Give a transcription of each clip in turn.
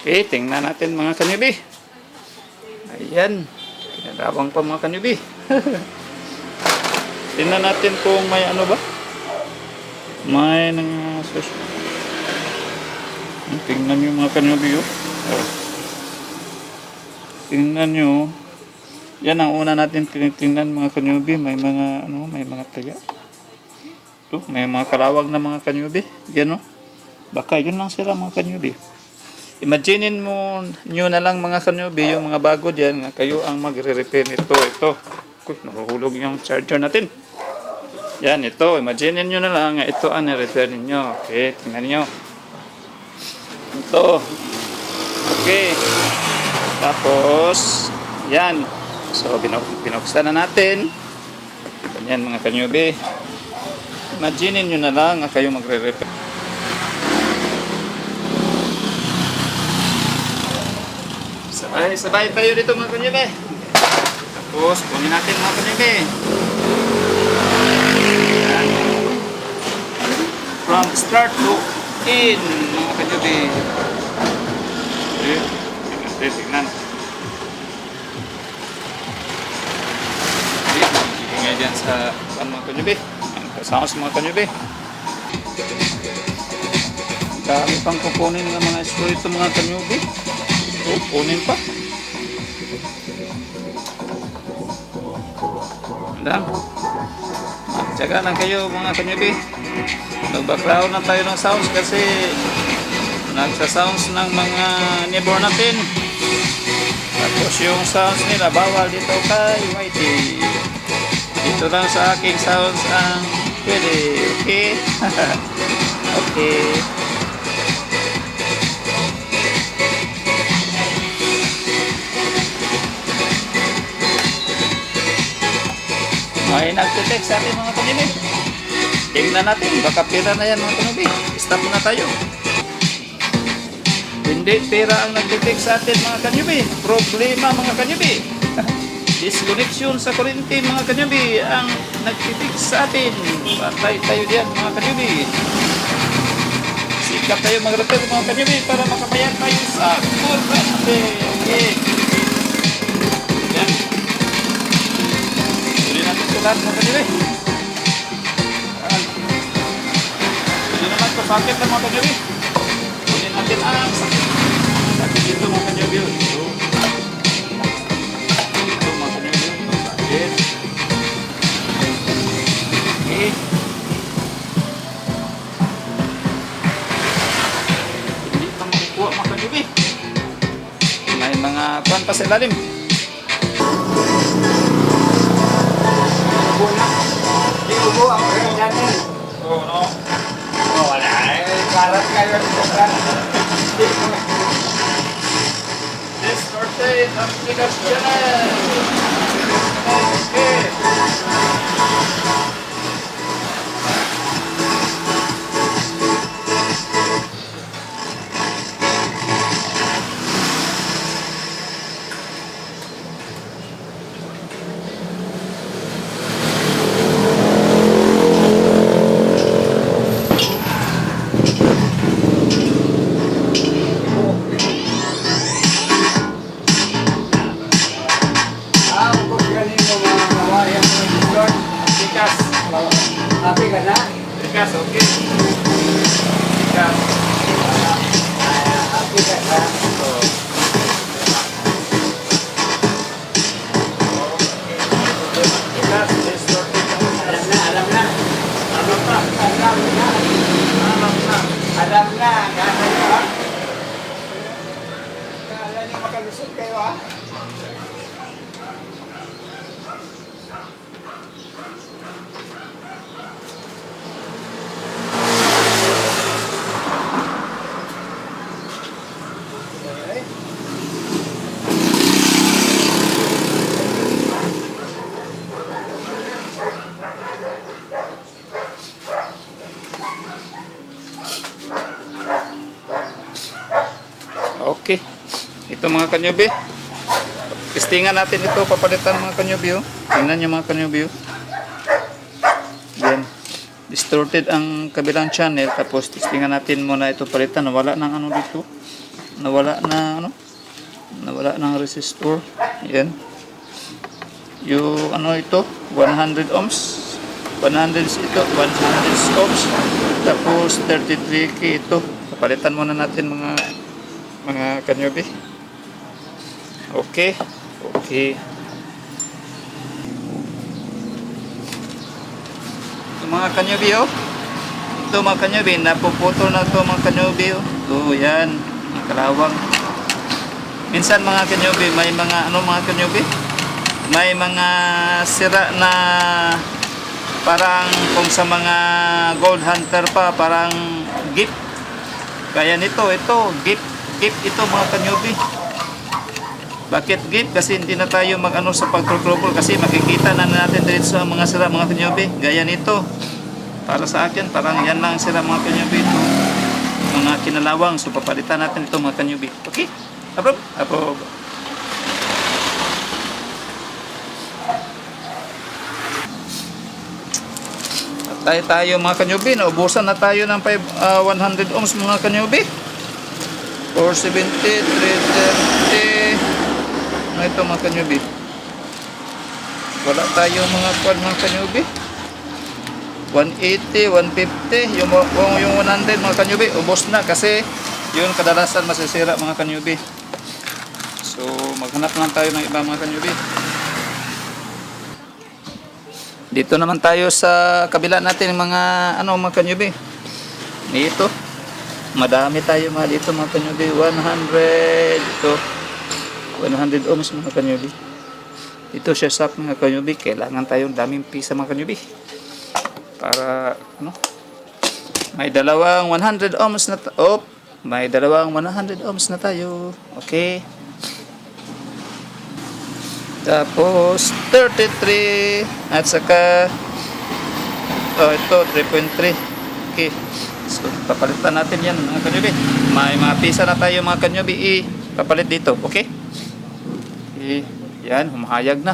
Okay, tingnan natin mga kanyubi. Ayan. Kinalawang pa mga kanyubi. Tingnan natin kung may ano ba. May nang tingnan nyo mga kanyubi. Oh. Tingnan nyo. Yan ang una natin tingnan mga kanyubi. May mga ano, may mga taga. Ito, may mga kalawag na mga kanyubi. Yan oh. Baka yun lang sila mga kanyubi. Imaginin mo nyo na lang mga kanyubi, yung mga bago dyan, nga kayo ang magre-repair nito. Ito. Nahuhulog yung charger natin. Yan, ito. Imaginin nyo na lang nga ito ang na-repair ninyo. Okay, tingnan nyo. Ito. Okay. Tapos, yan. So, binuksan na natin. Ganyan mga kanyubi. Imaginin nyo na lang nga kayo magre-repair. Sabay tayo dito mga kanyubi. Tapos, kunin natin mga kanyubi. From start to end mga kanyubi. Okay, tingnan. Ingay dyan sa mga kanyubi. Kasama sa mga kanyubi. Dami pang kukunin ng mga screw ito mga kanyubi. So, kunin pa. Lang. Magtsaga lang kayo mga kanyubi. Nag-background na tayo ng sounds kasi nagsa-sounds ng mga neighbor natin. Tapos yung sounds nila bawal dito kay Whitey. Dito lang sa aking sounds ang pwede. Okay? Okay. May nagtitext sa atin mga kanyubi. Tingnan natin, baka pera na yan mga kanyubi. Stop na tayo. Hindi pera ang nagtitext sa atin mga kanyubi. Problema mga kanyubi. Disconnection sa kuryente mga kanyubi ang nagtitext sa atin. Patay tayo diyan mga kanyubi. Sikap tayo mag-repair mga kanyubi para makabayar tayo sa kuryente. Okay. Yan. Lahat mga kanyubi. Hindi naman ito sakit na mga kanyubi. Kunin natin ang sakit. Sakit dito mga kanyubi. Ito mga kanyubi. Ito sakit. Okay. Hindi pa makukuha mga kanyubi. May mga kuwan pa sa ilalim. Ubo ang rin natin. Oo, no? Wala. Karat kayo sa Distorted application. Okay. Happy ka na? Tikas, okay. Tikas. Happy ka na? Tikas, distorted. Alam na. Alam na. Alam na. Kaya nyo ha? Kala nyo makalusot kayo ha? Okay. Ito mga kanyubi. Testingan natin ito, papalitan mga kanyubi. Tingnan nyo mga kanyubi. Yan. Distorted ang kabilang channel. Tapos testingan natin muna ito palitan. Wala nang ano dito. nawala na ano, nawala ng resistor. Yan. Yung ano ito, 100 ohms. 100 ito, 100 ohms. Tapos 33K ito. Papalitan muna natin mga kanyobi. Okay. Okay. Ito mga kanyobi oh. Ito mga kanyobi, napuputol na ito mga kanyobi oh. Ito yan, mga kalawang. Minsan mga kanyobi, may mga ano mga kanyobi? May mga sira na parang kung sa mga gold hunter pa, parang gift. Kaya nito, ito, gift ito mga kanyobi. Bakit gift? Kasi hindi na tayo mag-ano sa pag-trouble kasi makikita na natin dito sa mga sira mga kanyobi. Gaya nito. Para sa akin, parang yan lang sira mga kanyobi ito. Mga kinalawang. So papalitan natin ito mga kanyobi. Okay? Approve? Approve. Tayo mga kanyobi, naubusan na tayo ng 100 ohms mga kanyobi. 470, 330. Ano ito mga kanyobi? Wala tayo mga quad mga kanyobi. 180, 150, yung 100 mga kanyobi, ubos na kasi yun kadalasan masisira mga kanyobi. So maghanap lang tayo ng iba mga kanyobi. Dito naman tayo sa kabila natin mga ano mga kanyobi. Dito. Madami tayo mga dito mga kanyobi. 100 ito. 100 ohms mga kanyobi. Ito siya sa mga kanyobi. Kailangan tayong daming pisa mga kanyobi. Para ano? May dalawang 100 ohms na may dalawang 100 ohms na tayo. Okay. Tapos 33 at saka ito 3.3. Okay. So papalitan natin yan mga kanyobi. May mga pisa na tayo mga kanyobi papalit dito. Okay? Yan, humahayag na.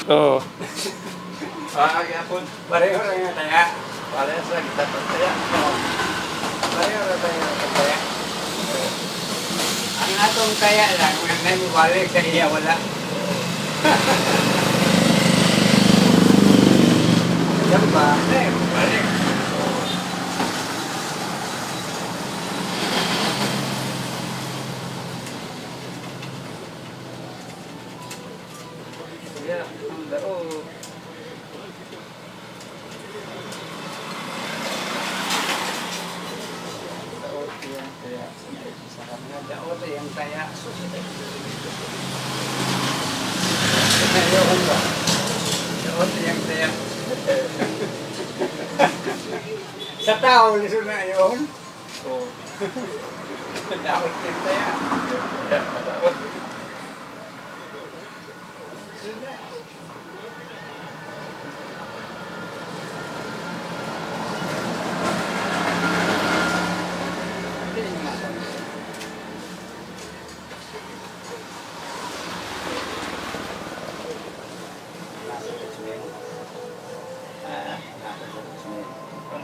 Oh. Yapon. Pareho lang yung taya. Parehas lang kita kaya. Pareho lang tayo ng taya. Ang atong taya lang, kung may balik sa iya, wala. Yan ba? Balik. Ya, ang dao. Daot yung taya. Daot yung taya. Sa tao, liso na yun. So, Daot yung taya. ya, dao.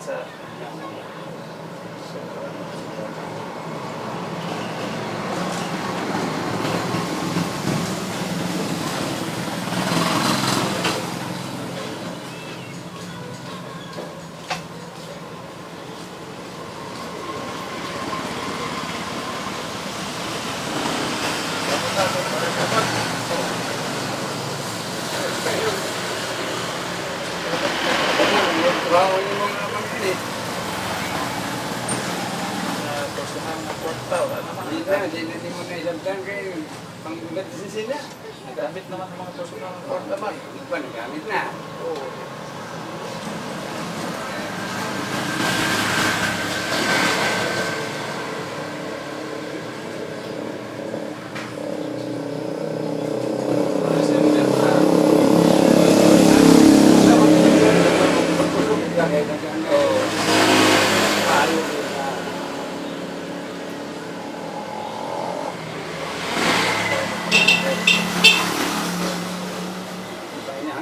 Sa Wow, yung mga pangkili. personal na kwarta, wala naman. Hindi mo na isang kayo. Panggulat sa sila. Nagamit naman ng mga personal ng kwarta man. Hindi pa nagamit na. Oo.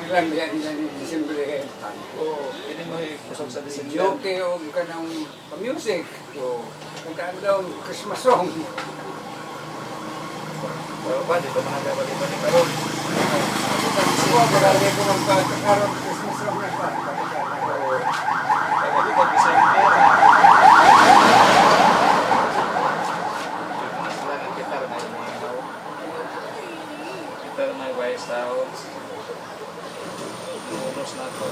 Lang yan ni December Oo. Hindi mo ikusog sa December. Joke o ka ng music. O kanta daw Christmas song. Pero ba, dito mga gabali ba ni Karol? Ako, marami ko ng pagkakaroon Christmas song na pa. Kaya dito, December. Gitar na yung mga tao. Gitar na yung White House. Unos na ito.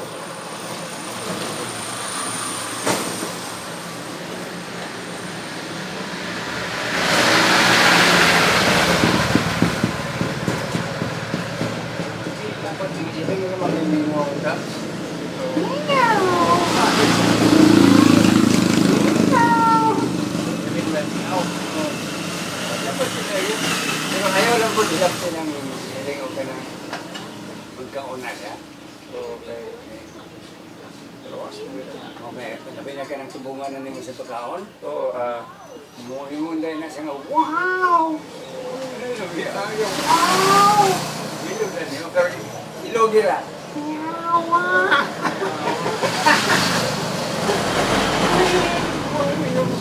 Dapat hindi nyo naman may ka. Dapat sila yun. Pero ayaw lang po dilap ko ng hiling ka ng magkauna siya. Okay. Okay, panabi na ka ng tubungan na nimo sa pagkaon. So, Muhimunday na siya nga, wow! Sabi, ayaw, wow! Ilog na niyo, pero ilog nila.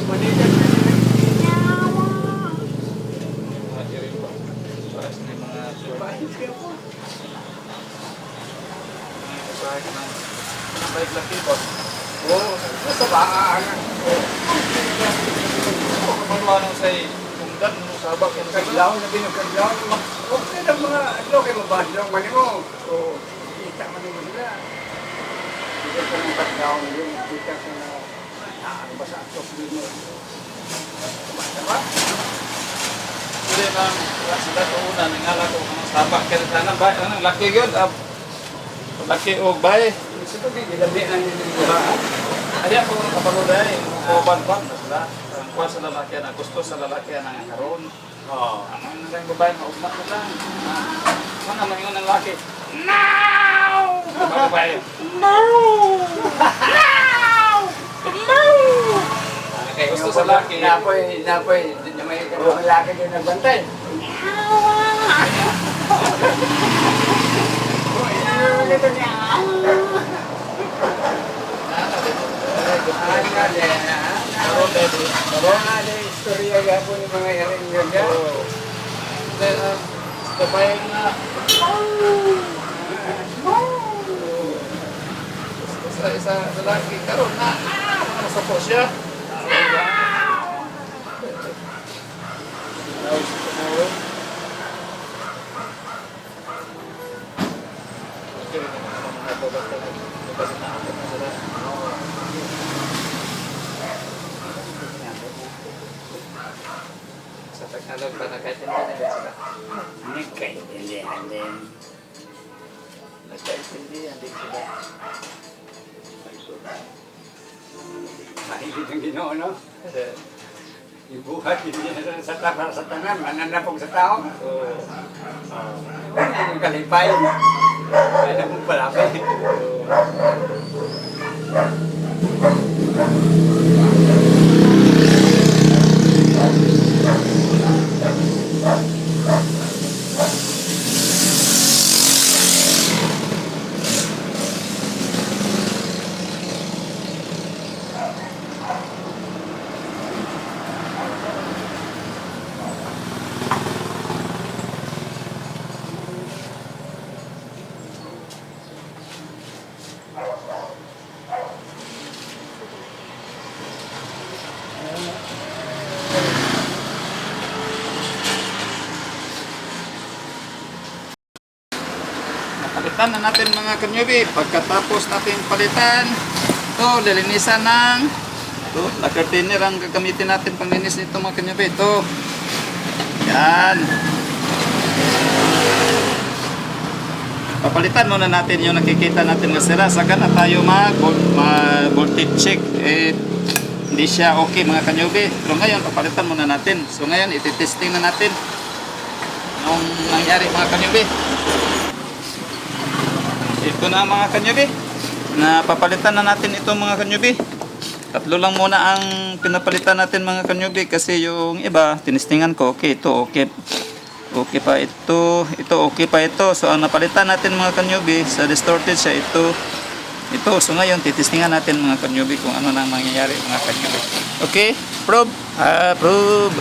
Manigan na nila. mga diri pa. Paras na yung mga Bahit siya po. usahay ka ng bike laki po. Oo, sa baan. Kapag nung say, kungdan, nung sabak yan sa Kaglaw na binagkaglaw. Okay lang mga, ano kayo mabadlong man mo. So, kita man mo nila. Kita ko ng kaglaw nila, kita ko na, ano ba sa atok nila. Diba? Hindi nang sila ito una, nangala ko ng sabak kaya sana ba, anong laki yun, laki o bay. Gusto ko din, ilabihan nila. Ada ko kapanood ay, kuban-ban na sila. Ang kuha sa lalaki na gusto sa lalaki na karoon. Oo. Ang mga nang babae, maugmat na lang. Ano naman yung lalaki? No! Mga babae, no! No! Kaya gusto sa lalaki. Napoy, na may kalawang laki din nagbantay. Ito niya. Karoon dito. Ada istorya gapon ng mga yaring yun ya. Then, babae na, isa lalaki karoon na, masapos siya. Sa Tagalog pa nagkaintindihan nila sila. Nagkaintindihan din. Nagkaintindihan din sila. Mahilig ang Ginoo, no? Kasi, Yung buhat, hindi na sa tanan, mananapog sa tao. Ano yung kalipay? Kaya mong palapay. Palitan na natin mga kanyubi. Pagkatapos natin palitan, ito, lilinisan ng ito, lacquer thinner ang gagamitin natin panglinis nito mga kanyubi. Ito. Yan. papalitan muna natin yung nakikita natin na sira. Saka na tayo mag-voltage check. Hindi siya okay mga kanyubi. Pero ngayon, papalitan muna natin. So ngayon, ititesting na natin yung nangyari mga kanyubi. Ito na mga kanyubi. Napapalitan na natin ito mga kanyubi. Tatlo lang muna ang pinapalitan natin mga kanyubi kasi yung iba, tinistingan ko, okay, ito okay. Okay pa ito, okay pa ito. So ang napalitan natin mga kanyubi, sa distorted siya ito. So ngayon, titistingan natin mga kanyubi kung ano nang mangyayari mga kanyubi. Okay, probe. Probe.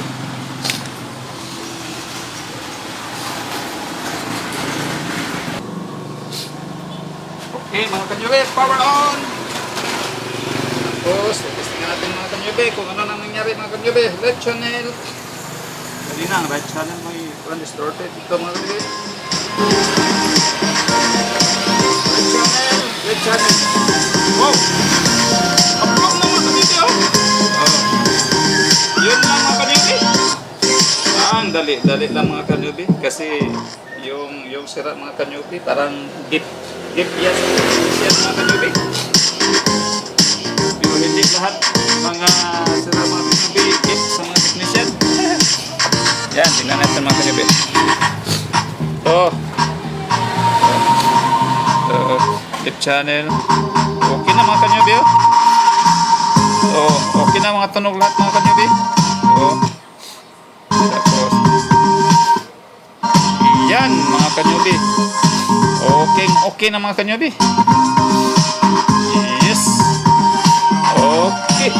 Okay mga kanyubi, power on. Tapos, titistingan natin mga kanyubi kung ano nang nangyari mga kanyubi. Left channel. Dali na, ang right channel may distorted. Ito mga kanyubi. Right channel. Wow! Approve na mga kanyubi oh! Yun lang mga kanyubi. Ang dali lang mga kanyubi. Kasi yung sira mga kanyubi parang gip yan mga kanyubi. Hindi lahat mga sira mga kanyubi gip sa mga technician. Yan, tingnan natin mga kanyubi. Lip channel. Okay na mga kanyubi okay na mga tunog lahat mga kanyubi. Tapos yan mga kanyubi. Okay na mga kanyubi. Yes. Okay.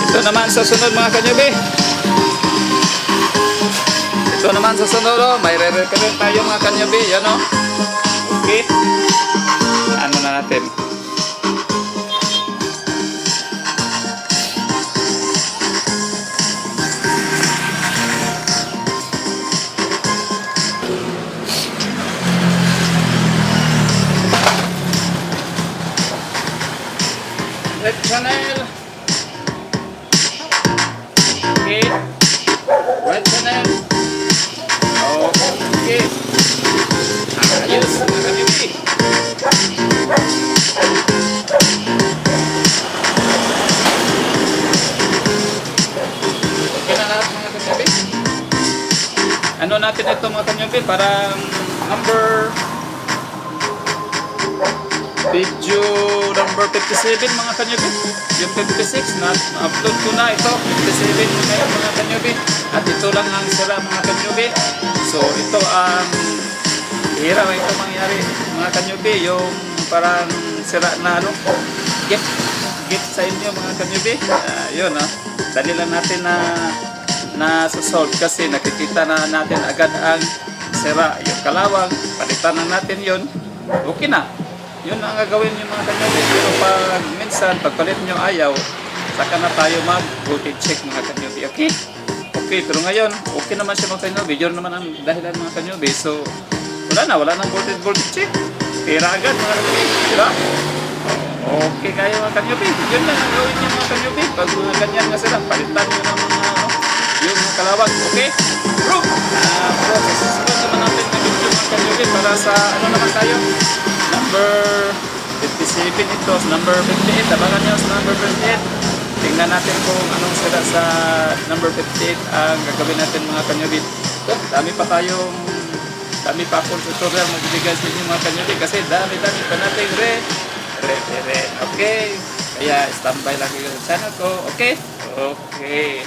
Ito naman sa sunod mga kanyubi. Ito naman sa sunod may re-repair tayo mga kanyubi. Yan okay. Ano na natin? Left channel. Okay. Right channel. Okay. Ayos mga kanyubi. Okay na lahat mga kanyubi. Ano natin ito mga kanyubi? Parang video number 57 mga kanyubi. Yung 56 na upload ko na ito. 57 ngayon mga kanyubi. At ito lang ang sira mga kanyubi. So ito ang hirap ito mangyari mga kanyubi. Yung parang sira na gift sa inyo mga kanyubi. Yun dali lang natin na solve kasi nakikita na natin agad ang sira. Yung kalawang, palitan na natin yun. Okay na. Yun ang gagawin nyo mga kanyubi. Pero pag minsan, pagpalit nyo ayaw, saka na tayo mag-voltage check mga kanyubi. Okay? Okay, pero ngayon, okay naman siya mga kanyubi. Yun naman ang dahilan mga kanyubi. So, wala nang voltage check. Tira agad mga kanyubi. Diba? Okay kayo mga kanyubi. Yun lang ang gawin nyo mga kanyubi. Pag mga ganyan nga sila, palitan nyo ng mga yung mga kalawag. Okay? Bro! Susunod naman natin na video mga kanyubi para sa naman tayo? Number 57 ito, number 58, abangan nyo sa number 58. Tingnan natin kung anong sila sa number 58 ang gagawin natin mga kanyubi. Dami pa akong tutorial magbibigay sa inyo mga kanyubi kasi dami pa natin okay? Kaya standby lang kayo sa channel ko, okay? Okay.